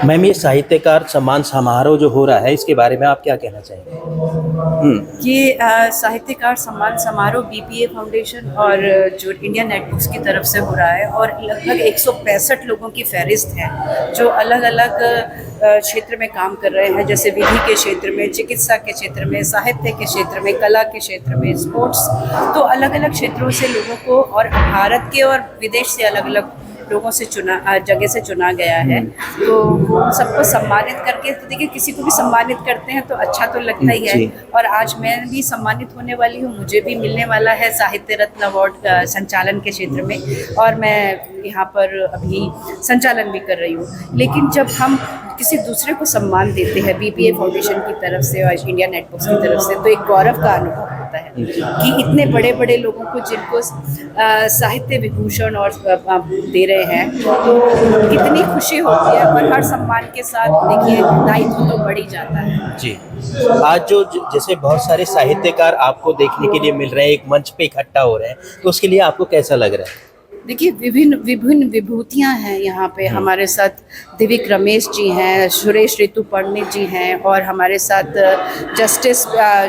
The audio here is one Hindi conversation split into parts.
मैम, ये साहित्यकार सम्मान समारोह जो हो रहा है, इसके बारे में आप क्या कहना चाहेंगे? ये साहित्यकार सम्मान समारोह बीपीए फाउंडेशन और जो इंडियन नेटबुक्स की तरफ से हो रहा है, और लगभग 165 लोगों की फहरिस्त है जो अलग अलग क्षेत्र में काम कर रहे हैं, जैसे विधि के क्षेत्र में, चिकित्सा के क्षेत्र में, साहित्य के क्षेत्र में, कला के क्षेत्र में, स्पोर्ट्स। तो अलग अलग क्षेत्रों से लोगों को, और भारत के और विदेश से अलग अलग लोगों से जगह से चुना गया है। तो वो सबको सम्मानित करके, तो देखिए किसी को भी सम्मानित करते हैं तो अच्छा तो लगता ही है। और आज मैं भी सम्मानित होने वाली हूँ, मुझे भी मिलने वाला है साहित्य रत्न अवार्ड संचालन के क्षेत्र में, और मैं यहाँ पर अभी संचालन भी कर रही हूँ। लेकिन जब हम किसी दूसरे को सम्मान देते हैं बीपीए फाउंडेशन की तरफ से और इंडिया नेटबुक्स की तरफ से, तो एक गौरव का अनुभव होता है कि इतने बड़े बड़े लोगों को, जिनको साहित्य विभूषण और दे रहे हैं, तो कितनी खुशी होती है। और हर सम्मान के साथ देखिए दायित्व तो बढ़ ही जाता है। जी, आज जो जैसे बहुत सारे साहित्यकार आपको देखने के लिए मिल रहे हैं, एक मंच पे इकट्ठा हो रहे हैं, तो उसके लिए आपको कैसा लग रहा है? देखिए विभिन्न विभूतियाँ हैं यहाँ पे। हमारे साथ दिविक रमेश जी हैं, सुरेश ऋतु पंडित जी हैं, और हमारे साथ जस्टिस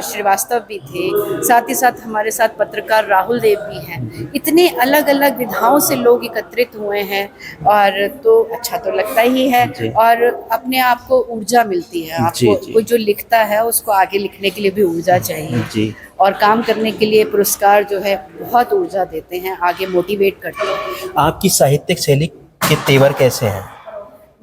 श्रीवास्तव भी थे। साथ ही साथ हमारे साथ पत्रकार राहुल देव भी हैं। इतने अलग अलग विधाओं से लोग एकत्रित हुए हैं, और तो अच्छा तो लगता ही है, और अपने आप को ऊर्जा मिलती है। आपको कोई जो लिखता है उसको आगे लिखने के लिए भी ऊर्जा चाहिए, और काम करने के लिए पुरस्कार जो है बहुत ऊर्जा देते हैं, आगे मोटिवेट करते हैं। आपकी साहित्यिक शैली के तेवर कैसे हैं?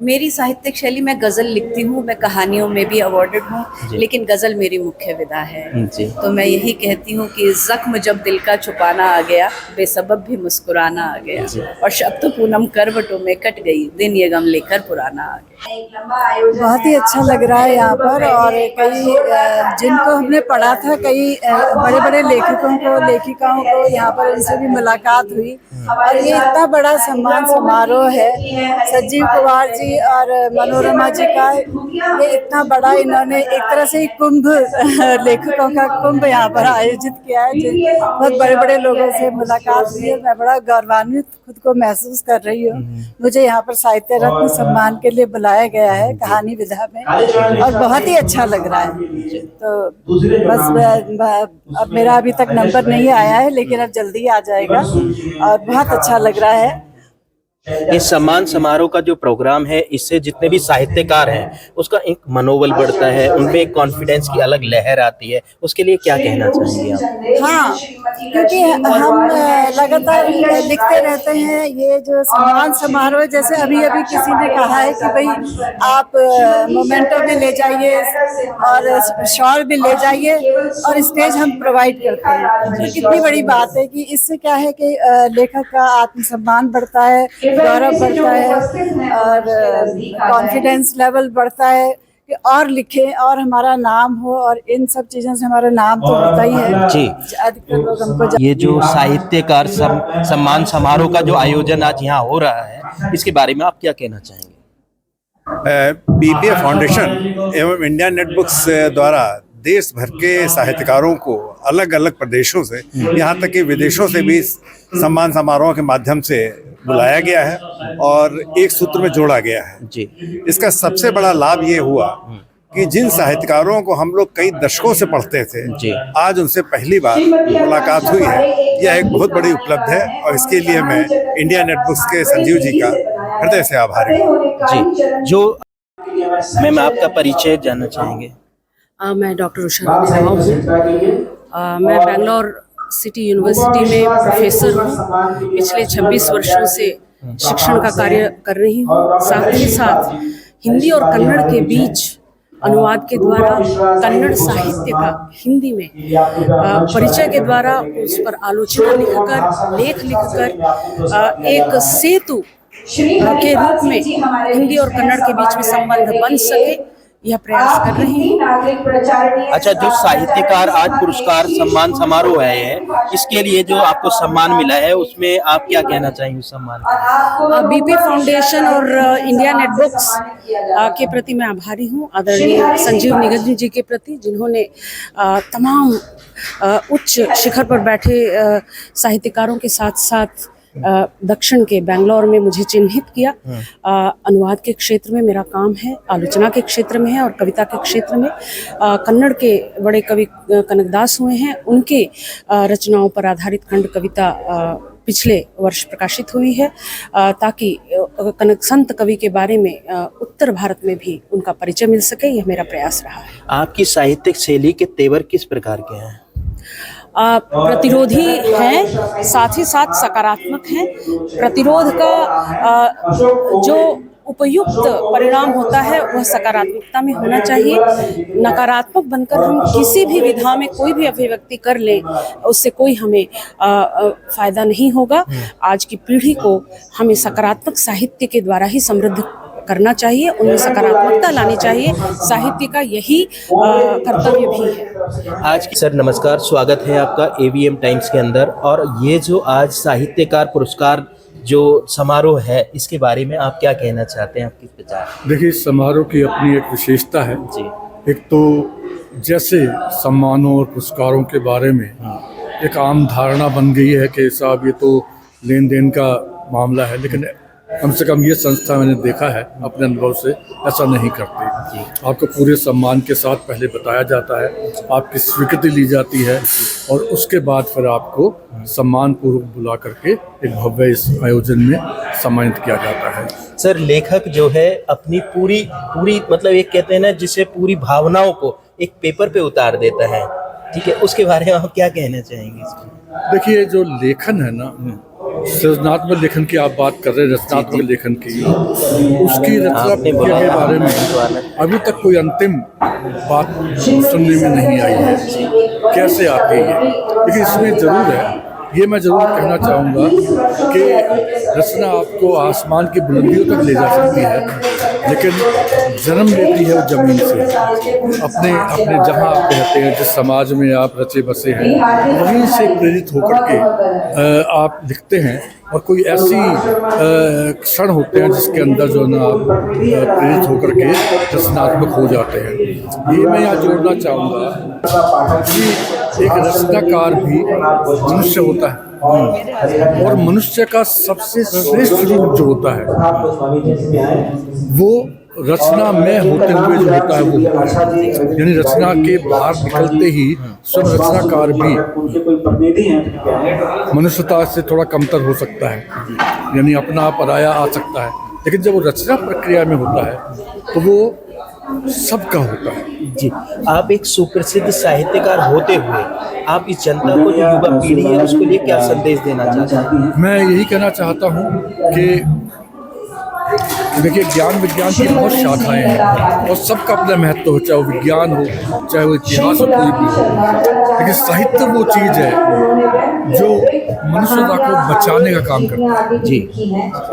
मेरी साहित्यिक शैली, मैं गज़ल लिखती हूँ, मैं कहानियों में भी अवॉर्डेड हूँ, लेकिन गज़ल मेरी मुख्य विधा है। तो मैं यही कहती हूँ कि जख्म जब दिल का छुपाना आ गया, बेसबब भी मुस्कुराना आ गया, और शब पूनम करवटों में कट गई, दिन ये गम लेकर पुराना आ गया। बहुत ही अच्छा लग रहा है यहाँ पर, और कई जिनको हमने पढ़ा था, कई बड़े बड़े लेखकों को, लेखिकाओं को यहाँ पर इनसे भी मुलाकात हुई, और ये इतना बड़ा सम्मान समारोह है। संजीव कुमार जी और मनोरमा जी का ये इतना बड़ा, इन्होंने एक तरह से कुंभ, लेखकों का कुंभ यहाँ पर आयोजित किया है। बहुत बड़े बड़े लोगों से मुलाकात हुई है। मैं बड़ा गौरवान्वित खुद को महसूस कर रही हूँ। मुझे यहाँ पर साहित्य रत्न सम्मान के लिए बुलाया गया है कहानी विधा में, और बहुत ही अच्छा लग रहा है। तो बस अब मेरा अभी तक नंबर नहीं आया है, लेकिन अब जल्दी आ जाएगा, और बहुत अच्छा लग रहा है। ये सम्मान समारोह का जो प्रोग्राम है, इससे जितने भी साहित्यकार हैं उसका एक मनोबल बढ़ता है, उनमें एक कॉन्फिडेंस की अलग लहर आती है। उसके लिए क्या कहना चाहेंगे आप? हाँ, क्योंकि हम लगातार लिखते रहते हैं। ये जो सम्मान समारोह, जैसे अभी अभी किसी ने कहा है कि भाई आप मोमेंटो भी ले जाइए और शॉल भी ले जाइए, और स्टेज हम प्रोवाइड करते हैं। तो कितनी बड़ी बात है कि इससे क्या है कि लेखक का आत्मसम्मान बढ़ता है, गौरव बढ़ता है, और कॉन्फिडेंस लेवल बढ़ता है कि और लिखें और हमारा नाम हो, और इन सब चीज़ों से हमारा नाम तो होता ही है। जी, अधिकतर लोग हमको ये जो साहित्यकार सम्मान समारोह का जो आयोजन आज यहाँ हो रहा है, इसके बारे में आप क्या कहना चाहेंगे? बीपीए फाउंडेशन एवं इंडिया नेटबुक्स द्वारा देश भर के साहित्यकारों को अलग अलग प्रदेशों से, यहाँ तक कि विदेशों से भी सम्मान समारोह के माध्यम से बुलाया गया है और एक सूत्र में जोड़ा गया है। जी, इसका सबसे बड़ा लाभ ये हुआ कि जिन साहित्यकारों को हम लोग कई दशकों से पढ़ते थे, आज उनसे पहली बार मुलाकात हुई है। यह एक बहुत बड़ी उपलब्धि है, और इसके लिए मैं इंडिया नेटबुक्स के संजीव जी का हृदय से आभारी हूँ। जी, जो मैम आपका परिचय जानना चाहेंगे? मैं डॉक्टर उषा हूँ। मैं बेंगलोर सिटी यूनिवर्सिटी में प्रोफेसर हूँ। पिछले 26 वर्षों से शिक्षण का कार्य कर रही हूँ। साथ ही साथ हिंदी और कन्नड़ के बीच अनुवाद के द्वारा कन्नड़ साहित्य का हिंदी में परिचय के द्वारा उस पर आलोचना लिखकर, लेख लिखकर एक सेतु के रूप में हिंदी और कन्नड़ के बीच में संबंध बन सके, यह प्रयास कर रही हूँ। अच्छा, जो साहित्यकार आज पुरस्कार सम्मान समारोह है, इसके लिए जो आपको सम्मान मिला है, उसमें आप क्या कहना चाहेंगे उस सम्मान के? बीपी फाउंडेशन और इंडिया नेटबुक्स के प्रति मैं आभारी हूँ, आदरणीय संजीव निगम जी के प्रति, जिन्होंने तमाम उच्च शिखर पर बैठे साहित्यकारों के साथ साथ दक्षिण के बेंगलोर में मुझे चिन्हित किया। अनुवाद के क्षेत्र में मेरा काम है, आलोचना के क्षेत्र में है और कविता के क्षेत्र में। कन्नड़ के बड़े कवि कनकदास हुए हैं, उनके रचनाओं पर आधारित खंड कविता पिछले वर्ष प्रकाशित हुई है, ताकि कनक संत कवि के बारे में उत्तर भारत में भी उनका परिचय मिल सके। यह मेरा प्रयास रहा है। आपकी साहित्यिक शैली के तेवर किस प्रकार के हैं? प्रतिरोधी है, साथ ही साथ सकारात्मक है। प्रतिरोध का जो उपयुक्त परिणाम होता है वह सकारात्मकता में होना चाहिए। नकारात्मक बनकर हम किसी भी विधा में कोई भी अभिव्यक्ति कर लें, उससे कोई हमें फायदा नहीं होगा। आज की पीढ़ी को हमें सकारात्मक साहित्य के द्वारा ही समृद्ध करना चाहिए, उनमें सकारात्मकता लानी चाहिए। साहित्य का यही कर्तव्य भी है। आज की सर नमस्कार, स्वागत है आपका AVM टाइम्स के अंदर। और ये जो आज साहित्यकार पुरस्कार जो समारोह है, इसके बारे में आप क्या कहना चाहते हैं, आपकी विचार? देखिए, इस समारोह की अपनी एक विशेषता है जी। एक तो जैसे सम्मानों और पुरस्कारों के बारे में एक आम धारणा बन गई है कि साहब ये तो लेन देन का मामला है, लेकिन कम से कम ये संस्था मैंने देखा है अपने अनुभव से ऐसा नहीं करती। आपको पूरे सम्मान के साथ पहले बताया जाता है, आपकी स्वीकृति ली जाती है और उसके बाद फिर आपको सम्मान पूर्वक बुला करके एक भव्य इस आयोजन में सम्मानित किया जाता है। सर, लेखक जो है अपनी पूरी मतलब एक कहते हैं ना, जिसे पूरी भावनाओं को एक पेपर पे उतार देता है, ठीक है, उसके बारे में आप क्या कहना चाहेंगे इसमें? देखिए, जो लेखन है ना, सृजनात्मक लेखन की आप बात कर रहे हैं, रचनात्मक लेखन की, उसकी रचना प्रक्रिया के बारे में अभी तक कोई अंतिम बात सुनने में नहीं आई है। कैसे आती है? लेकिन इसमें ज़रूर है, ये मैं ज़रूर कहना चाहूँगा कि रचना आपको आसमान की बुलंदियों तक ले जा सकती है, लेकिन जन्म लेती है वो ज़मीन से। अपने जहाँ आप रहते हैं, जिस समाज में आप रचे बसे हैं, वहीं से प्रेरित होकर के आप लिखते हैं। और कोई ऐसी क्षण होते हैं जिसके अंदर जो ना आप प्रेरित होकर के रचनात्मक हो जाते हैं। ये मैं यहाँ जोड़ना चाहूँगा कि एक रचनाकार भी मनुष्य होता है और मनुष्य का सबसे श्रेष्ठ रूप जो होता है वो रचना में होते हुए जो होता है वो, यानी रचना के बाहर निकलते ही स्वयं रचनाकार भी मनुष्यता से थोड़ा कमतर हो सकता है, यानी अपना पराया आ सकता है। लेकिन जब वो रचना प्रक्रिया में होता है तो वो सबका होता है। जी, आप एक सुप्रसिद्ध साहित्यकार होते हुए आप इस जनता को, जो युवा पीढ़ी है, उसके लिए क्या संदेश देना चाहते हैं? मैं यही कहना चाहता हूँ कि देखिए, ज्ञान विज्ञान की बहुत शाखाएं हैं और सबका अपना महत्व हो, चाहे वो विज्ञान हो, चाहे वो इतिहास हो, कोई भी हो। लेकिन साहित्य वो चीज़ है जो मनुष्यता को बचाने का काम करता है। जी।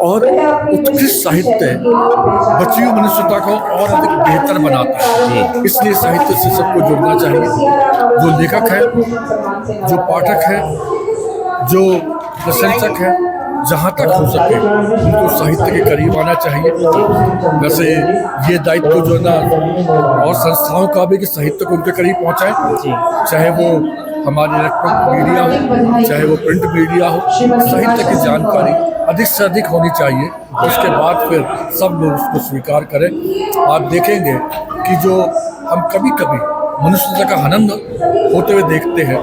और उत्कृष्ट साहित्य बची हुई मनुष्यता को और अधिक बेहतर बनाता है। इसलिए साहित्य से सबको जुड़ना चाहिए। जो लेखक है, जो पाठक है, जो प्रशंसक है, जहाँ तक हो सके उनको साहित्य के करीब आना चाहिए। वैसे ये दायित्व जो है ना और संस्थाओं का भी कि साहित्य को उनके करीब पहुँचाएं, चाहे वो हमारी इलेक्ट्रॉनिक मीडिया हो, चाहे वो प्रिंट मीडिया हो। साहित्य की जानकारी अधिक से अधिक होनी चाहिए, उसके बाद फिर सब लोग उसको स्वीकार करें। आप देखेंगे कि जो हम कभी कभी मनुष्यता का हनन होते हुए देखते हैं।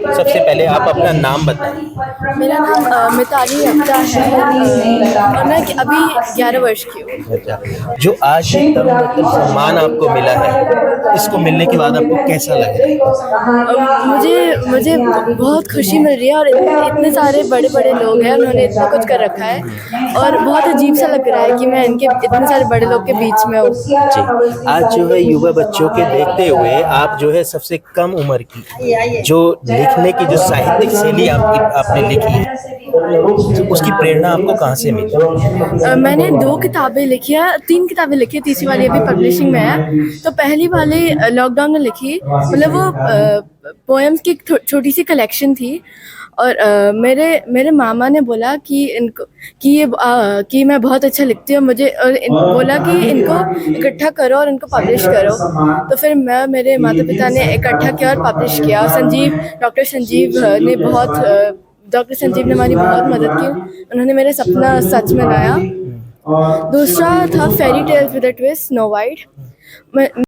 सबसे पहले आप अपना नाम बताइए। मेरा नाम मिताली अख्तर है और मैं अभी 11 वर्ष की हूँ। अच्छा, जो आज ये तरुण रत्न सम्मान आपको मिला है, इसको मिलने के बाद आपको कैसा लग रहा है? मुझे बहुत खुशी मिल रही है और इतने सारे बड़े बड़े लोग हैं, उन्होंने इतना कुछ कर रखा है और बहुत अजीब सा लग रहा है कि मैं इनके इतने सारे बड़े लोग के बीच में हूँ। जी, आज जो है युवा बच्चों के देखते हुए आप जो है सबसे कम उम्र की जो लिखने की जो साहित्यिक शैली आपने लिखी है, उसकी प्रेरणा आपको कहाँ से मिली? मैंने 2 किताबें लिखी है, 3 किताबें लिखी है, तीसरी वाली अभी पब्लिशिंग में है। तो पहली वाली लॉकडाउन में लिखी, मतलब वो पोएम्स की छोटी सी कलेक्शन थी और मेरे मामा ने बोला कि मैं बहुत अच्छा लिखती हूँ, मुझे और बोला कि इनको इकट्ठा करो और इनको पब्लिश करो। तो फिर मेरे माता पिता ने इकट्ठा किया और पब्लिश किया। डॉक्टर संजीव ने बहुत डॉक्टर संजीव ने हमारी बहुत मदद की, उन्होंने मेरा सपना सच में लाया। दूसरा था fairy tales with a twist, snow white.